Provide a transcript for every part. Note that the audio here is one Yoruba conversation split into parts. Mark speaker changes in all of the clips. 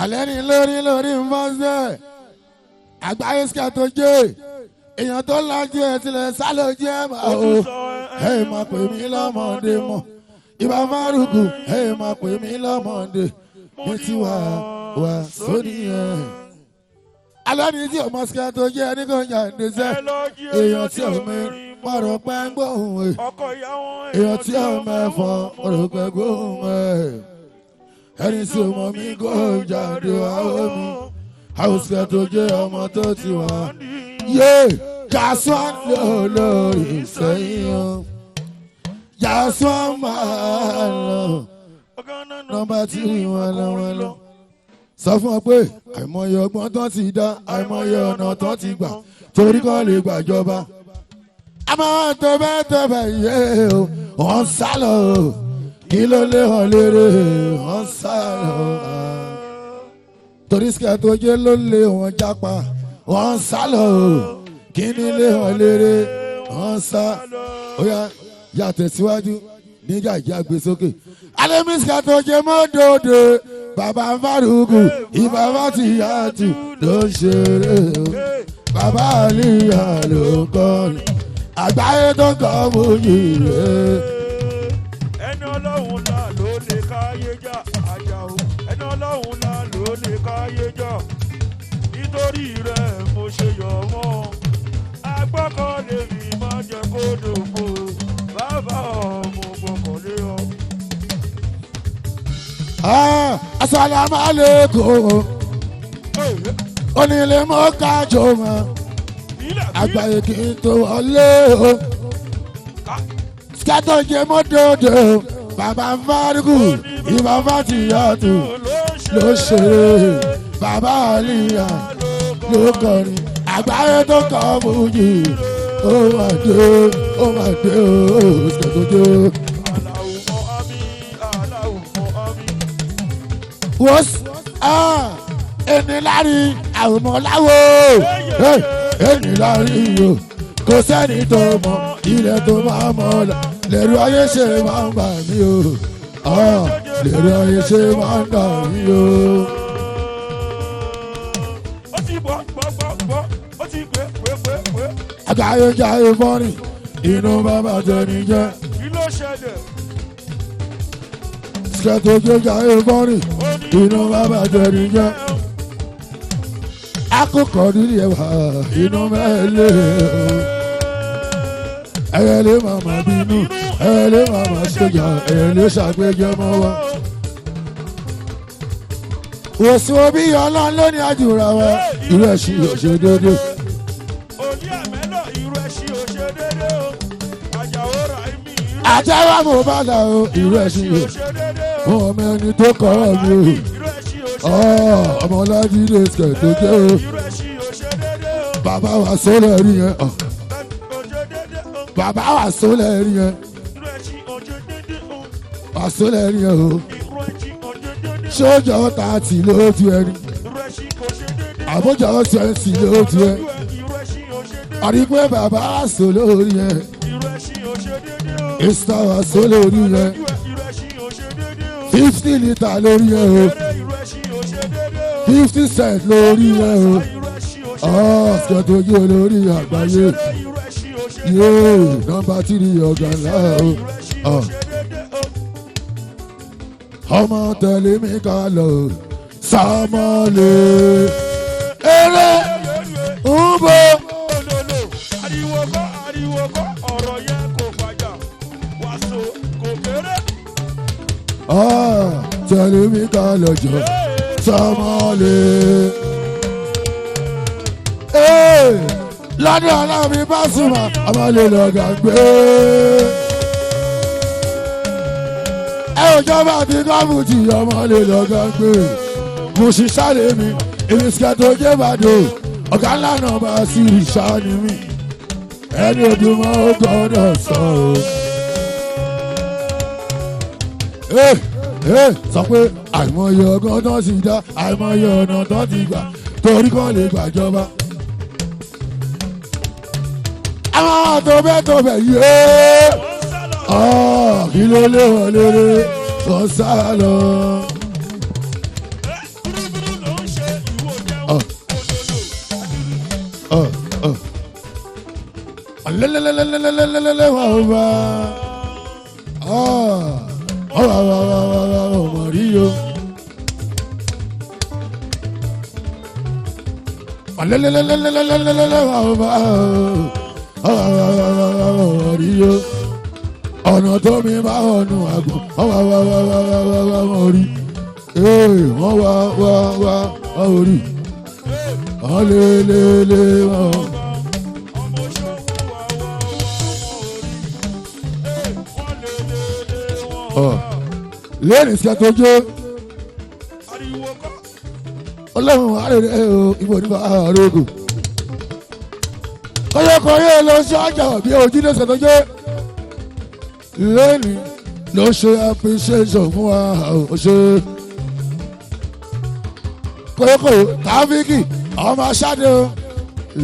Speaker 1: alẹ́ ni lórí ń bọ́ sẹ́ àgbáyé Sketo jẹ́ èèyàn tó lajú ẹ̀ tilẹ̀ sálọ jẹ́ máa o ẹ̀ máa pè mí lọ́mọdé mọ́ ìbá márùkù ẹ̀ máa pè mí lọ́mọdé mi ti wà sóní ẹ̀. alẹ́ ni tí ọmọ Sketo jẹ́ ní kò yà ń dẹ́sẹ̀ èèyàn tí ọmọ mọ̀rọ̀ pẹ́ ń gbóhùn ẹ̀ èèyàn tí ọmọ ẹ̀fọ́ mọ̀rọ̀ pẹ́ gbóhùn ẹ̀ ẹni tí o mọ̀ mí kó jáde àwọn mi àwọn Sketo jẹ́ ọmọ tó ti wà yé jásán lórí sẹ́yìn o jásán máa lọ nọ́mbà tí wọ́n lọ. sọ fún ọ pé àìmọye ọgbọ́n tán ti dá àìmọye ọ̀nà tán ti gbà torí kọ́ lè gbàjọba. a máa tẹ́bẹ̀tẹ́bẹ̀ yé o wọ́n sá lọ o kí ló lé hàn lérè wọ́n sá lọ. torí Sketo jẹ́ ló lé wọn jápa wọ́n sá lọ o kí ni lé hàn lérè wọ́n sá. ó yá tẹ̀síwájú nígbà ìjà gbé sókè. alẹ́mí Sketo jẹ́ mọ́dọ̀dọ̀ bàbá Fárúkù ìbàbá ti yàtù ló ń ṣeré o bàbá àlìyà ló ń kọrin àgbáyé tó kọ́ mú yìí rẹ̀.
Speaker 2: ẹni ọlọ́run là ló lè káyé já àjà o ẹni ọlọ́run là ló lè káyé já nítorí rẹ̀ mo ṣe yọ̀ mọ́ agbọ́kànlé mi má jẹ́ kó dògbò bàbá mo gbọ́kànlé ọ.
Speaker 1: Assalamu alaikum onílé mọ́ kájọ mọ́ àgbáyé kì í tó wọlé o Sketo jẹ́ mọ́dọ̀dọ̀ bàbá Fárúkù ìbàbá ti yàtù ló ṣeré bàbá àlìyà ló kọrin àgbáyé tó kọ́ mú yìí ó mà dé o Sketo jẹ́. wọ́s ẹni lárí àwọn ọmọ láwo ẹni lárí o kò sẹ́ni tó mọ ilẹ̀ tó máa mọ̀ ọ́ lẹ́rù ayé ṣe máa ń bà mí o lẹ́rù ayé ṣe máa ń bà mí o.
Speaker 2: ó ti bọ́ ó ti pé.
Speaker 1: àgbáyé jáde fọ́nì inú bàbá tẹ̀lé jẹ́.
Speaker 2: kí ló ṣẹlẹ̀.
Speaker 1: Sketo jẹ́ jáde fọ́nì inú bàbá tẹ̀lé jẹ́. akókò nílé ẹ̀wà inú mẹ́lẹ̀ ẹ̀yẹ́lé màmá bínú ẹ̀yẹ́lé màmá ṣèjà ẹ̀yẹ́lé ṣàgbéjẹ́ mọ́ wa. òsùn òbí ọlọ́run ló ní àjùrà wa irú ẹ̀sìn ò ṣe déédé.
Speaker 2: òní àmẹ́lọ̀ irú ẹ̀sìn ò ṣe déédé o àjàwó ra ẹ̀mí irú
Speaker 1: àtẹ́wà mo bá dà o irú ẹ̀sìn ò ṣe déédé o. ọmọ ẹni tó kọ́ ọ mi o ọmọlájí lè Sketo jẹ́ o bàbá wa sólẹ̀ rí yẹn bàbá wa sólẹ̀ rí yẹn wa sólẹ̀ rí yẹn o sójà ọ̀tá tì lóòtú ẹni àbójà ọ̀sẹ̀ǹsì lóòtú ẹ àdìpé bàbá wa sólẹ̀ rí yẹn ìsítà wa sólẹ̀ rí yẹn 50 litre lórí yẹn o 50 cent lórí yẹn o Sketo jẹ́ olórí àgbáyé yéé nọ́mbà 3 Oga Nla o ọmọ tẹ̀lé mi ká lọ sàmọ́lé eré ń bọ̀.
Speaker 2: ariwo kọ́ ọ̀rọ̀ yẹn kò fàjà wàásù kò kéré.
Speaker 1: tẹ̀lé mi ká lọ jọ sàmọ́lé. lọ́dún aláàbí bá súnmọ́ ọmọlé lọ́gà gbé. òjọba àti gọ́ọ̀mùtì ọmọlé lọ́gà gbé. mo ṣiṣẹ́ lé mi èmi Sketo jẹ́ bàdó Ọ̀gá Nla náà bá sí ìṣá ni mí ẹni ojúmọ́ ó gbọ́dọ̀ sọ o. sọ pé àìmọye ọgbọ́n tó ti dá àìmọye ọ̀nà tó ti gbà torí kan lè gbàjọba. àwọn tó bẹ́ẹ̀ yé kí ló lé wọn léré tó sá lọ. lelelelelelelele wa ba ọmọ rí yo lelelelelelelele wa ba ọmọ rí yo ọ̀nà tó mi máa ọ̀nà àgùn ọmọ rí wọ́n wá orí lelele wọn. lẹ́yìn Sketo jó ọlọ́run àrèrè ìbò nípa àrògùn Koyokoyo ló ṣe ọjà bí ojú ní Sketo jó lẹ́yìn ló ṣe appreciation fún wa ṣe Koyokoyo Taofiki ọmọ aṣáde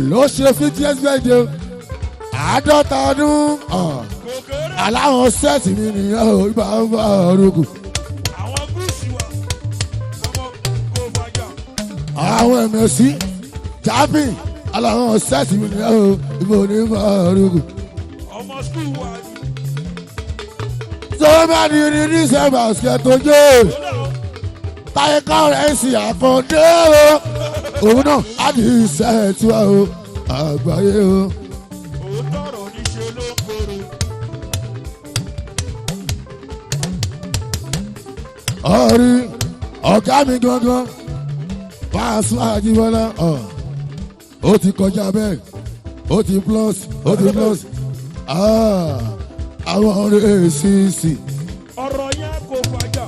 Speaker 1: ló ṣe 50th birthday 50 ọdún aláwọn sẹ́ẹ̀tì mi nìyẹn o ibà ń bá ọ̀rọ̀gùn.
Speaker 2: àwọn gúúsù wa ọmọ kò fàjà.
Speaker 1: àwọn ẹ̀mẹ̀sí jápìn aláwọn sẹ́ẹ̀tì mi nìyẹn o ibà ò ní bá ọ̀rọ̀gùn.
Speaker 2: ọmọ skul wa ni.
Speaker 1: tó bá ní ní December Sketo jó táyé kọ́rẹ́ǹsì àkọ́dé o òun náà á di sẹ́ẹ̀tì wa o àgbáyé o.
Speaker 2: òótọ́ ọ̀rọ̀ níṣẹ́ ló ń kóró.
Speaker 1: ọ̀rí ọ̀gá mi gangan Paso Ajíbọ́lá ó ti kọjá bẹ́ẹ̀ ó ti plus àwọn ọ̀rẹ́ èsìsì.
Speaker 2: ọ̀rọ̀ yẹn kò fàjà.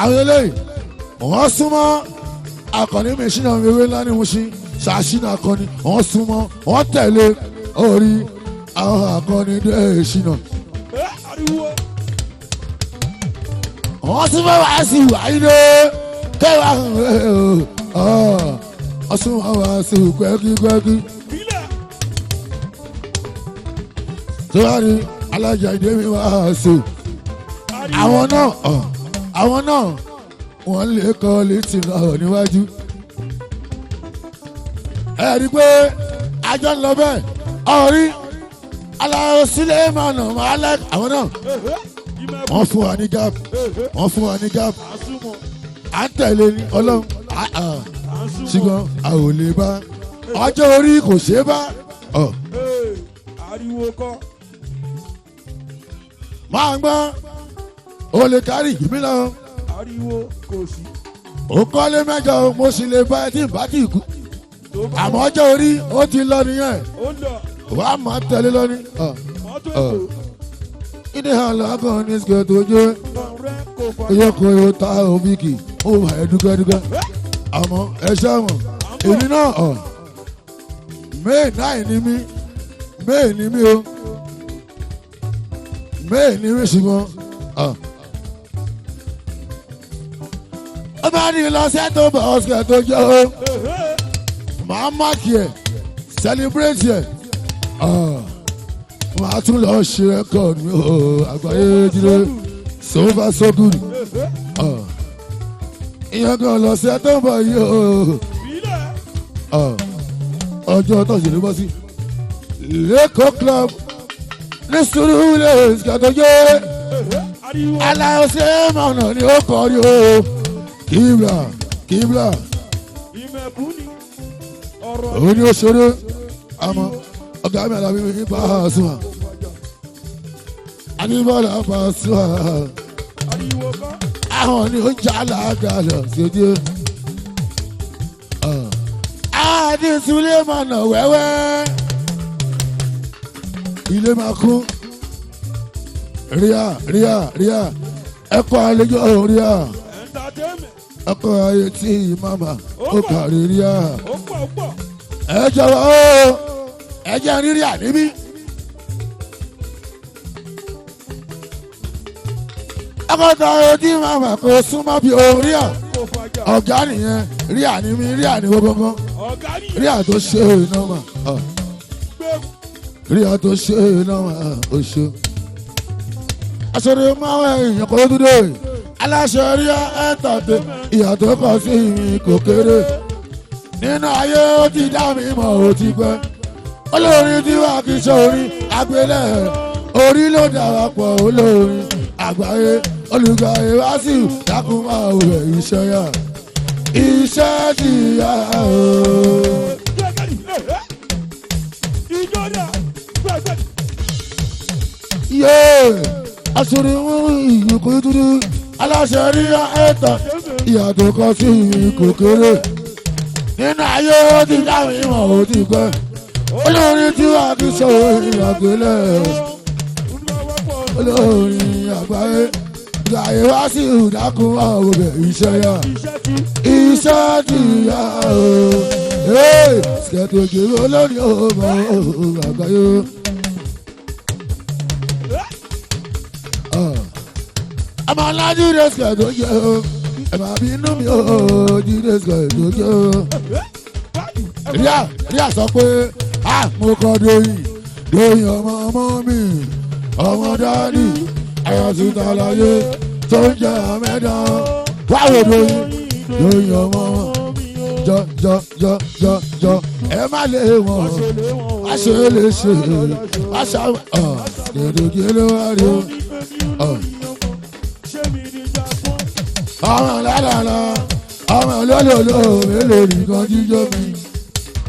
Speaker 1: àwọn eléyìí wọ́n súnmọ́ akọni mẹ́sìnà ewé ńlá ní Mushin ṣàṣìnà akọni wọ́n súnmọ́ wọ́n tẹ̀lé orí àwọn akọni dé ìṣìnà.
Speaker 2: ariwo.
Speaker 1: wọ́n tún bá wá sí wáyé kẹwàá ọ̀sùn wọn wá sí gbẹ́gígbẹ́gí. tó wá ní alájà ìdẹ́mi wá sí àwọn náà wọ́n lè kọ́ létí náà níwájú. ẹ rí i pé àjọ ń lọ bẹ́ẹ̀ ọ̀rí aláwọ̀ sílẹ̀ mọ̀nà màálẹ̀ àwọn náà wọ́n fún wa ní gap à ń tẹ̀lé ní ọlọ́run ṣùgbọ́n a ò lè bá ọjọ́ orí kò ṣeé bá.
Speaker 2: ariwo kọ́.
Speaker 1: máa ń gbọ́ o lè kárí ìgbìmí lọ.
Speaker 2: ariwo kò sí.
Speaker 1: ó kọ́lé mẹ́jọ mo sì lè bá ẹ tí ì bá tì kú àmọ́ ọjọ́ orí ó ti lọ nìyẹn wàá máa tẹ̀lé lọ ní. ìdí àlàkàn ní Sketo jó Koyokoyo Taofiki ó wà ẹ́ dúgẹ́dúgẹ́ àmọ́ ẹ ṣẹ́wọ̀n èmi náà May 9 ni mí o May ni mí ṣùgbọ́n ó bá ní lọ Sketo bọ̀ Sketo jó màá máàkì ẹ̀ celebrate ẹ̀ màá tún lọ ṣe record mi àgbáyé jíde so far so good ìyẹn kan lọ Sketo bọ̀ yìí ọjọ́ tọ́sí ló bọ́ sí lẹ́kọ̀ọ́ club ní sùúrù Sketo jó aláwọ̀ ṣe mọ̀nà ni ó kọ́ rí o kíbla òun ni ó ṣeré àmọ́ ọ̀gá mi àlàbí mi Paso àníbọ̀lá Paso àwọn ni ó ń jà lágàlọ̀ ṣèdí àdí ìsúlẹ̀ mọ̀nà wẹ́wẹ́ ilé máa kún ríà ẹ̀kọ́ àlejò ríà ẹ̀kọ́ ayé tí màmá ó kàrí ríà ẹ jọ̀wọ́ ẹ jẹ́ rírí àníbí akọ́ta ojú màmá kò súnmọ́ bí orí à ọ̀gá nìyẹn rí àní mi rí àní gbogbo rí à tó ṣe iná mà rí à tó ṣe iná mà ó ṣe. aṣọ́rẹ́ máa ń èèyàn kó dúdú aláṣẹ rí ẹ̀ẹ́dàdé ìyàtọ̀ kọ sí mi kò kéré nínú ayé ó ti dá mi mọ̀ ó ti pẹ́ olórin tí wàá kí sórí agbélẹ̀ orí ló darapọ̀ olórin àgbáyé olùgbàyè wá sí dákun máa wẹ̀ iṣẹ́ yá iṣẹ́ ti yá o. aṣọ́rẹ́ wọn ìyókù dúdú aláṣẹ rí ẹ̀ẹ́tàn ìyàtọ̀ kan sí kò kéré nínú ayé ó ti dá mi mọ̀ ó ti pẹ́ olórin tí wàá kí sọ ìràgbélẹ̀ olórin àgbáyé ìgbàyè wá sí ìdákun àwòrán iṣẹ́ yá iṣẹ́ ti yá o. Sketo jèrè olórin ọmọ àgbáyé. Ọmọ alájú rẹ̀ Sketo jẹ́ o ẹ máa bí inú mi ò jíde Sketo jẹ́ o. Ríà sọ pé mo kọ́ Dóyin ọmọ mi ọmọ dání ayọ̀sùtà láyé tó ń jẹ́ àmẹ́dá wáwo Dóyin ọmọ jọ ẹ má lè wọ̀n wá ṣe lè ṣe wá ṣá Sketo ló wá rí o. ọmọ lálàlà ọmọ lọ́lọ́lọ́ mélòó nìkan jíjọ́ mi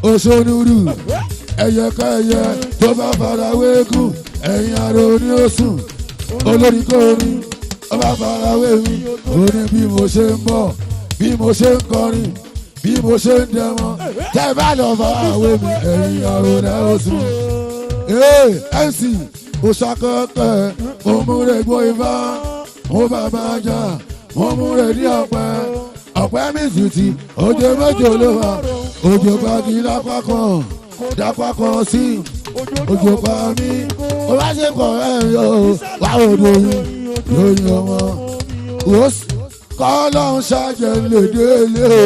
Speaker 1: òṣònúrù ẹyẹkẹyẹ tó bá fara wéégún ẹ̀yìn aró ní òsùn olórí kórin ó bá fara wéégún òní bí mo ṣe ń bọ̀ bí mo ṣe ń kọrin bí mo ṣe ń dẹmọ tẹ́ bá lọ fara wéégún ẹ̀yìn aró ní òsùn. MC òṣàkọ́kẹ́ mo múre gbó ifá mo bàbá jà mo múre ní ọ̀pẹ mi zùtì òjò méjì ló wà òjò gbági lápá kan dápá kan sí òjò pa mí ó bá ṣe kọ̀ yóò wá òdo Dóyin ọmọ kọ́ lọ́hún ṣáàjẹ́ lè délé o.